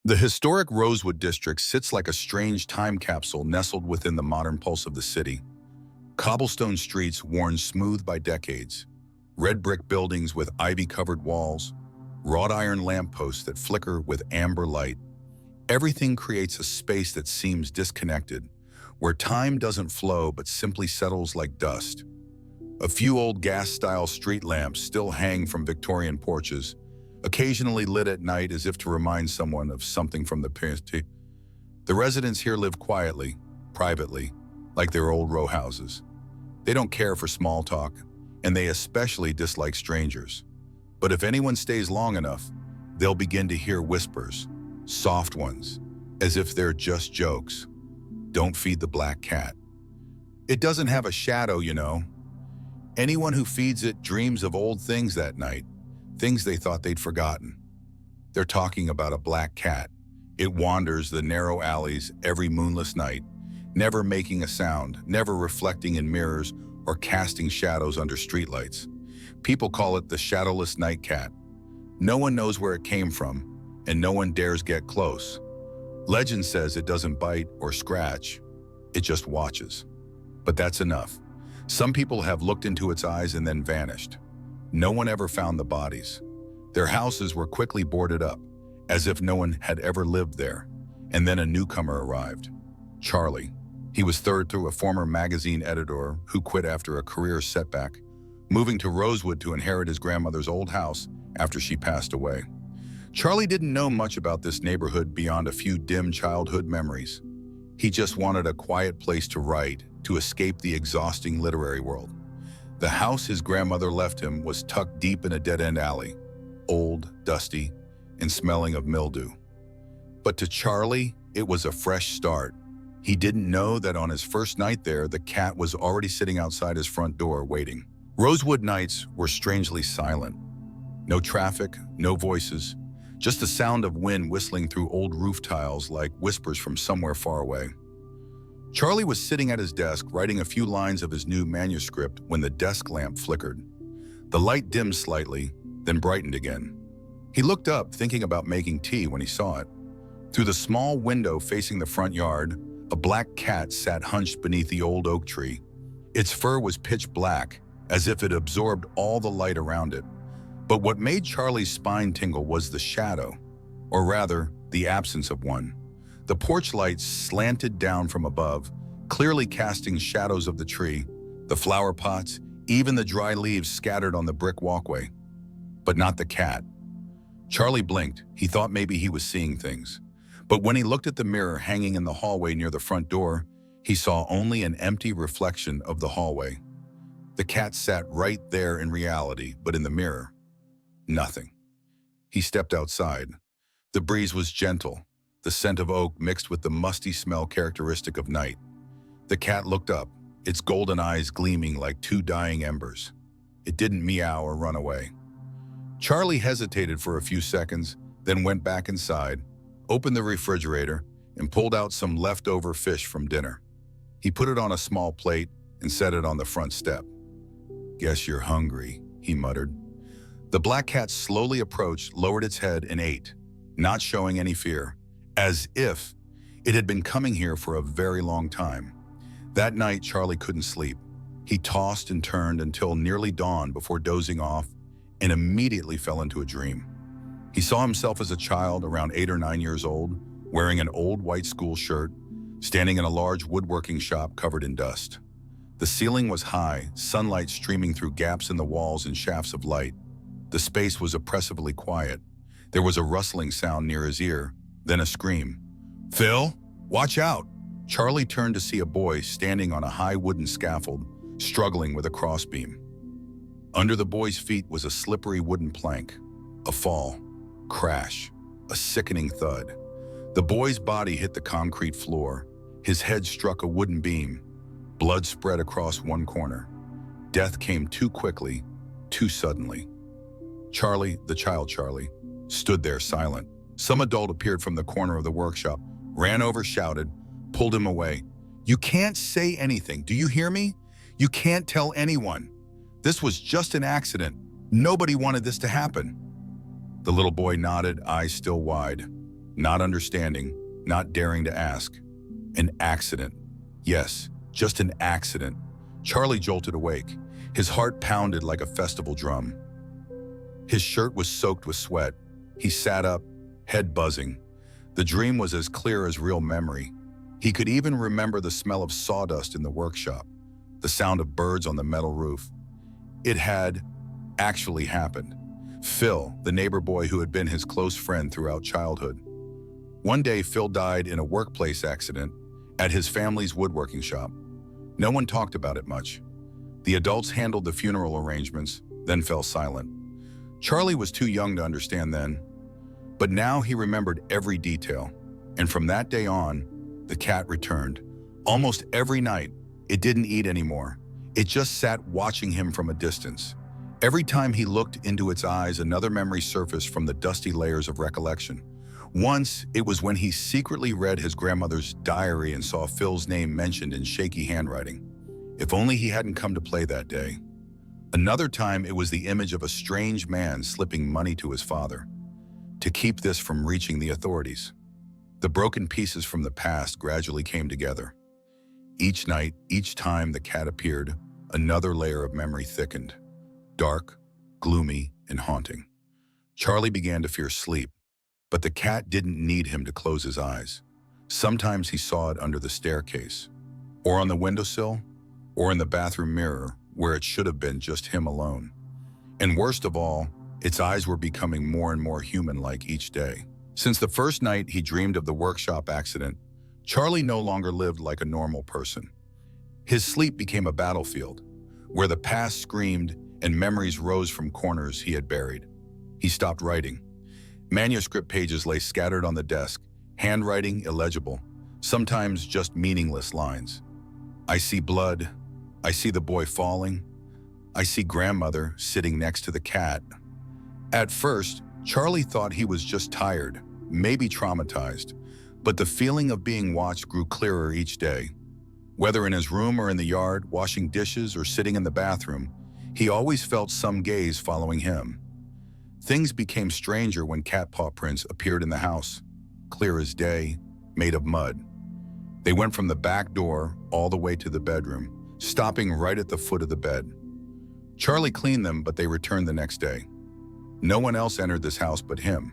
The historic Rosewood district sits like a strange time capsule nestled within the modern pulse of the city. Cobblestone streets worn smooth by decades, red brick buildings with ivy-covered walls, wrought iron lampposts that flicker with amber light. Everything creates a space that seems disconnected, where time doesn't flow but simply settles like dust. A few old gas-style street lamps still hang from Victorian porches, occasionally lit at night as if to remind someone of something from the past. The residents here live quietly, privately, like their old row houses. They don't care for small talk, and they especially dislike strangers. But if anyone stays long enough, they'll begin to hear whispers, soft ones, as if they're just jokes. Don't feed the black cat. It doesn't have a shadow, you know. Anyone who feeds it dreams of old things that night, things they thought they'd forgotten. They're talking about a black cat. It wanders the narrow alleys every moonless night, never making a sound, never reflecting in mirrors or casting shadows under streetlights. People call it the Shadowless night cat. No one knows where it came from, and no one dares get close. Legend says it doesn't bite or scratch, it just watches. But that's enough. Some people have looked into its eyes and then vanished. No one ever found the bodies. Their houses were quickly boarded up, as if no one had ever lived there. And then a newcomer arrived. Charlie. He was third through a former magazine editor who quit after a career setback, moving to Rosewood to inherit his grandmother's old house after she passed away. Charlie didn't know much about this neighborhood beyond a few dim childhood memories. He just wanted a quiet place to write, to escape the exhausting literary world. The house his grandmother left him was tucked deep in a dead-end alley, old, dusty, and smelling of mildew. But to Charlie, it was a fresh start. He didn't know that on his first night there, the cat was already sitting outside his front door waiting. Rosewood nights were strangely silent. No traffic, no voices, just the sound of wind whistling through old roof tiles like whispers from somewhere far away. Charlie was sitting at his desk writing a few lines of his new manuscript when the desk lamp flickered. The light dimmed slightly, then brightened again. He looked up, thinking about making tea when he saw it. Through the small window facing the front yard, a black cat sat hunched beneath the old oak tree. Its fur was pitch black, as if it absorbed all the light around it. But what made Charlie's spine tingle was the shadow, or rather, the absence of one. The porch light slanted down from above, clearly casting shadows of the tree, the flower pots, even the dry leaves scattered on the brick walkway. But not the cat. Charlie blinked. He thought maybe he was seeing things. But when he looked at the mirror hanging in the hallway near the front door, he saw only an empty reflection of the hallway. The cat sat right there in reality, but in the mirror, nothing. He stepped outside. The breeze was gentle, the scent of oak mixed with the musty smell characteristic of night. The cat looked up, its golden eyes gleaming like two dying embers. It didn't meow or run away. Charlie hesitated for a few seconds, then went back inside, opened the refrigerator, and pulled out some leftover fish from dinner. He put it on a small plate and set it on the front step. "Guess you're hungry," he muttered. The black cat slowly approached, lowered its head, and ate, not showing any fear, as if it had been coming here for a very long time. That night, Charlie couldn't sleep. He tossed and turned until nearly dawn before dozing off and immediately fell into a dream. He saw himself as a child around 8 or 9 years old, wearing an old white school shirt, standing in a large woodworking shop covered in dust. The ceiling was high, sunlight streaming through gaps in the walls and shafts of light. The space was oppressively quiet. There was a rustling sound near his ear, then a scream. "Phil, watch out!" Charlie turned to see a boy standing on a high wooden scaffold, struggling with a crossbeam. Under the boy's feet was a slippery wooden plank. A fall. Crash. A sickening thud. The boy's body hit the concrete floor. His head struck a wooden beam. Blood spread across one corner. Death came too quickly, too suddenly. Charlie, the child Charlie, stood there silent. Some adult appeared from the corner of the workshop, ran over, shouted, pulled him away. "You can't say anything, do you hear me? You can't tell anyone. This was just an accident. Nobody wanted this to happen." The little boy nodded, eyes still wide. not understanding, not daring to ask. An accident. Yes, just an accident. Charlie jolted awake. His heart pounded like a festival drum. His shirt was soaked with sweat. He sat up, head buzzing. The dream was as clear as real memory. He could even remember the smell of sawdust in the workshop, the sound of birds on the metal roof. It had actually happened. Phil, the neighbor boy who had been his close friend throughout childhood. One day, Phil died in a workplace accident at his family's woodworking shop. No one talked about it much. The adults handled the funeral arrangements, then fell silent. Charlie was too young to understand then, but now he remembered every detail. And from that day on, the cat returned. Almost every night, it didn't eat anymore. It just sat watching him from a distance. Every time he looked into its eyes, another memory surfaced from the dusty layers of recollection. Once, it was when he secretly read his grandmother's diary and saw Phil's name mentioned in shaky handwriting. If only he hadn't come to play that day. Another time, it was the image of a strange man slipping money to his father, to keep this from reaching the authorities. The broken pieces from the past gradually came together. Each night, each time the cat appeared, another layer of memory thickened. Dark, gloomy, and haunting. Charlie began to fear sleep, but the cat didn't need him to close his eyes. Sometimes he saw it under the staircase, or on the windowsill, or in the bathroom mirror, where it should have been just him alone. And worst of all, its eyes were becoming more and more human-like each day. Since the first night he dreamed of the workshop accident, Charlie no longer lived like a normal person. His sleep became a battlefield, where the past screamed and memories rose from corners he had buried. He stopped writing. Manuscript pages lay scattered on the desk, handwriting illegible, sometimes just meaningless lines. I see blood. I see the boy falling. I see grandmother sitting next to the cat. At first, Charlie thought he was just tired, maybe traumatized, but the feeling of being watched grew clearer each day. Whether in his room or in the yard, washing dishes or sitting in the bathroom, he always felt some gaze following him. Things became stranger when cat paw prints appeared in the house, clear as day, made of mud. They went from the back door all the way to the bedroom, stopping right at the foot of the bed. Charlie cleaned them, but they returned the next day. No one else entered this house but him.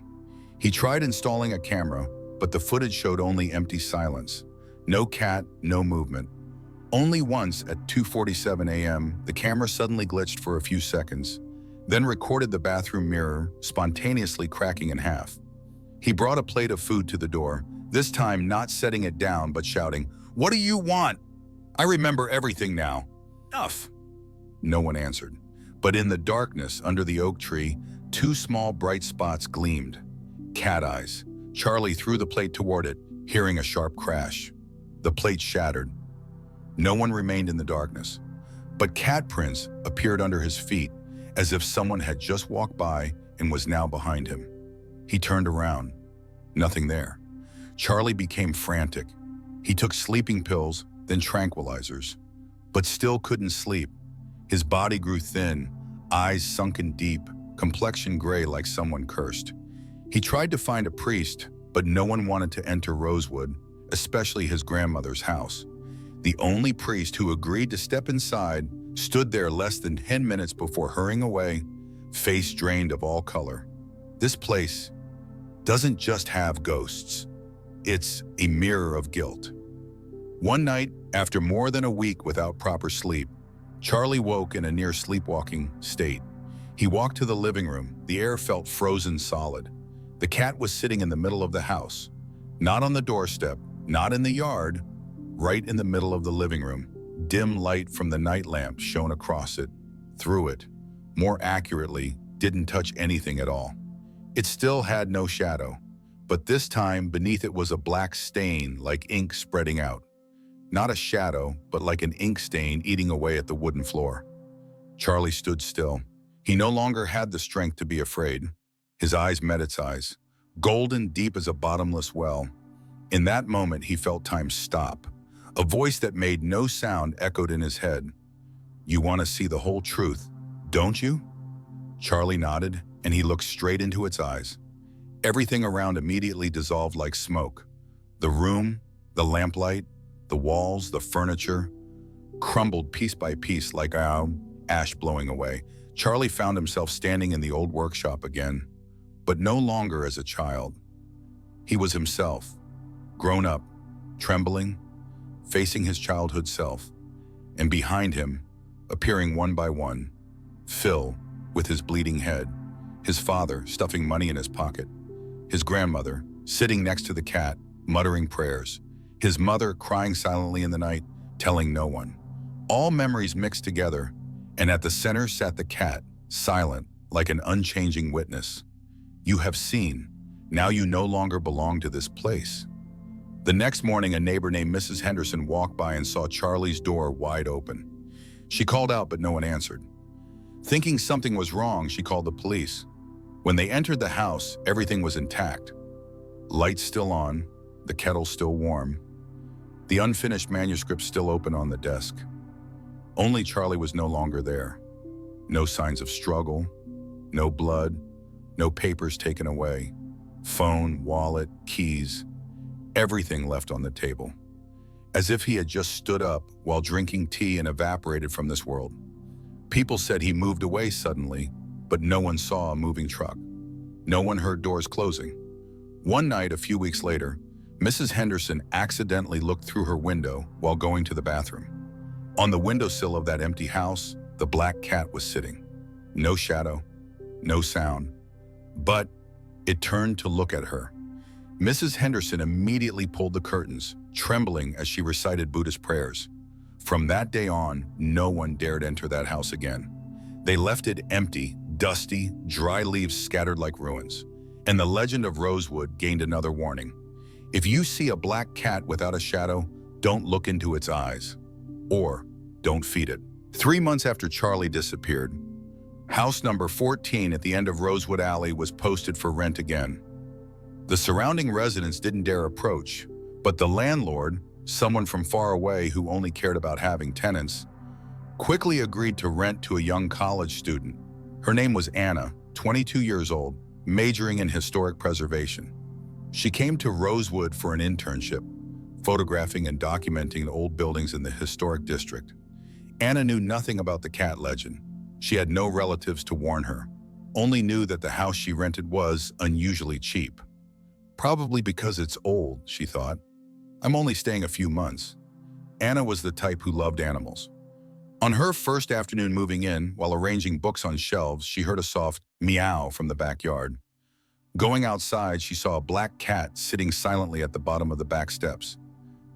He tried installing a camera, but the footage showed only empty silence. No cat, no movement. Only once at 2:47 a.m., the camera suddenly glitched for a few seconds, then recorded the bathroom mirror, spontaneously cracking in half. He brought a plate of food to the door, this time not setting it down but shouting, "What do you want? I remember everything now. Enough." No one answered. But in the darkness under the oak tree, two small bright spots gleamed. Cat eyes. Charlie threw the plate toward it, hearing a sharp crash. The plate shattered. No one remained in the darkness, but cat prints appeared under his feet, as if someone had just walked by and was now behind him. He turned around. Nothing there. Charlie became frantic. He took sleeping pills, then tranquilizers, but still couldn't sleep. His body grew thin, eyes sunken deep, complexion gray like someone cursed. He tried to find a priest, but no one wanted to enter Rosewood, especially his grandmother's house. The only priest who agreed to step inside stood there less than 10 minutes before hurrying away, face drained of all color. This place doesn't just have ghosts. It's a mirror of guilt. One night, after more than a week without proper sleep, Charlie woke in a near sleepwalking state. He walked to the living room. The air felt frozen solid. The cat was sitting in the middle of the house, not on the doorstep, not in the yard, right in the middle of the living room. Dim light from the night lamp shone across it, through it. More accurately, didn't touch anything at all. It still had no shadow, but this time beneath it was a black stain like ink spreading out. Not a shadow, but like an ink stain eating away at the wooden floor. Charlie stood still. He no longer had the strength to be afraid. His eyes met its eyes, golden deep as a bottomless well. In that moment, he felt time stop. A voice that made no sound echoed in his head. "You want to see the whole truth, don't you?" Charlie nodded, and he looked straight into its eyes. Everything around immediately dissolved like smoke. The room, the lamplight, the walls, the furniture, crumbled piece by piece like ash blowing away. Charlie found himself standing in the old workshop again, but no longer as a child. He was himself, grown up, trembling, facing his childhood self, and behind him, appearing one by one, Phil, with his bleeding head, his father stuffing money in his pocket, his grandmother sitting next to the cat, muttering prayers, his mother crying silently in the night, telling no one. All memories mixed together, and at the center sat the cat, silent, like an unchanging witness. You have seen. Now you no longer belong to this place. The next morning, a neighbor named Mrs. Henderson walked by and saw Charlie's door wide open. She called out, but no one answered. Thinking something was wrong, she called the police. When they entered the house, everything was intact. Lights still on, the kettle still warm, the unfinished manuscript still open on the desk. Only Charlie was no longer there. No signs of struggle, no blood, no papers taken away, phone, wallet, keys, everything left on the table. As if he had just stood up while drinking tea and evaporated from this world. People said he moved away suddenly, but no one saw a moving truck. No one heard doors closing. One night, a few weeks later, Mrs. Henderson accidentally looked through her window while going to the bathroom. On the windowsill of that empty house, the black cat was sitting. No shadow, no sound, but it turned to look at her. Mrs. Henderson immediately pulled the curtains, trembling as she recited Buddhist prayers. From that day on, no one dared enter that house again. They left it empty, dusty, dry leaves scattered like ruins. And the legend of Rosewood gained another warning. If you see a black cat without a shadow, don't look into its eyes. Or don't feed it. 3 months after Charlie disappeared, house number 14 at the end of Rosewood Alley was posted for rent again. The surrounding residents didn't dare approach, but the landlord, someone from far away who only cared about having tenants, quickly agreed to rent to a young college student. Her name was Anna, 22 years old, majoring in historic preservation. She came to Rosewood for an internship, photographing and documenting old buildings in the historic district. Anna knew nothing about the cat legend. She had no relatives to warn her, only knew that the house she rented was unusually cheap. Probably because it's old, she thought. I'm only staying a few months. Anna was the type who loved animals. On her first afternoon moving in, while arranging books on shelves, she heard a soft meow from the backyard. Going outside, she saw a black cat sitting silently at the bottom of the back steps.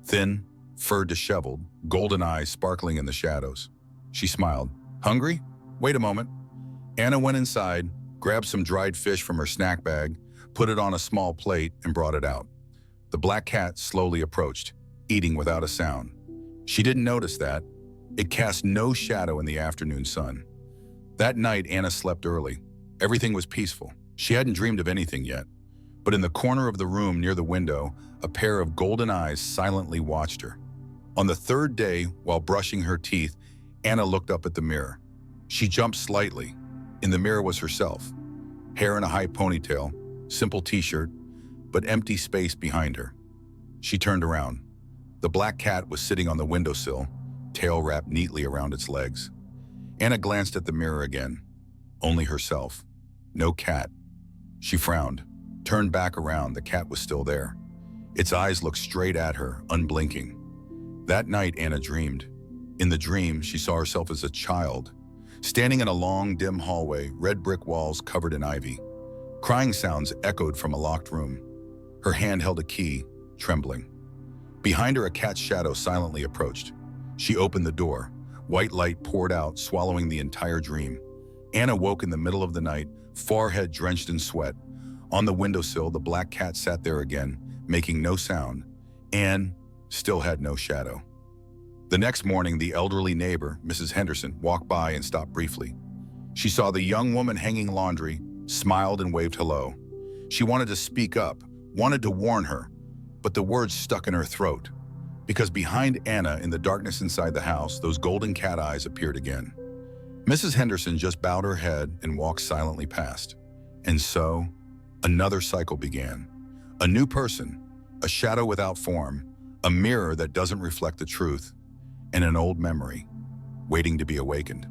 Thin, fur disheveled, golden eyes sparkling in the shadows. She smiled. Hungry? Wait a moment. Anna went inside, grabbed some dried fish from her snack bag, put it on a small plate, and brought it out. The black cat slowly approached, eating without a sound. She didn't notice that. It cast no shadow in the afternoon sun. That night, Anna slept early. Everything was peaceful. She hadn't dreamed of anything yet. But in the corner of the room near the window, a pair of golden eyes silently watched her. On the third day, while brushing her teeth, Anna looked up at the mirror. She jumped slightly. In the mirror was herself. Hair in a high ponytail, simple t-shirt, but empty space behind her. She turned around. The black cat was sitting on the windowsill, tail wrapped neatly around its legs. Anna glanced at the mirror again. Only herself. No cat. She frowned, turned back around. The cat was still there. Its eyes looked straight at her, unblinking. That night, Anna dreamed. In the dream, she saw herself as a child, standing in a long, dim hallway, red brick walls covered in ivy. Crying sounds echoed from a locked room. Her hand held a key, trembling. Behind her, a cat's shadow silently approached. She opened the door. White light poured out, swallowing the entire dream. Anna woke in the middle of the night, forehead drenched in sweat. On the windowsill, the black cat sat there again, making no sound. Anne still had no shadow. The next morning, the elderly neighbor, Mrs. Henderson, walked by and stopped briefly. She saw the young woman hanging laundry, smiled and waved hello. She wanted to speak up, wanted to warn her, but the words stuck in her throat. Because behind Anna, in the darkness inside the house, those golden cat eyes appeared again. Mrs. Henderson just bowed her head and walked silently past. And so, Another cycle began. A new person, a shadow without form, a mirror that doesn't reflect the truth, and an old memory, waiting to be awakened.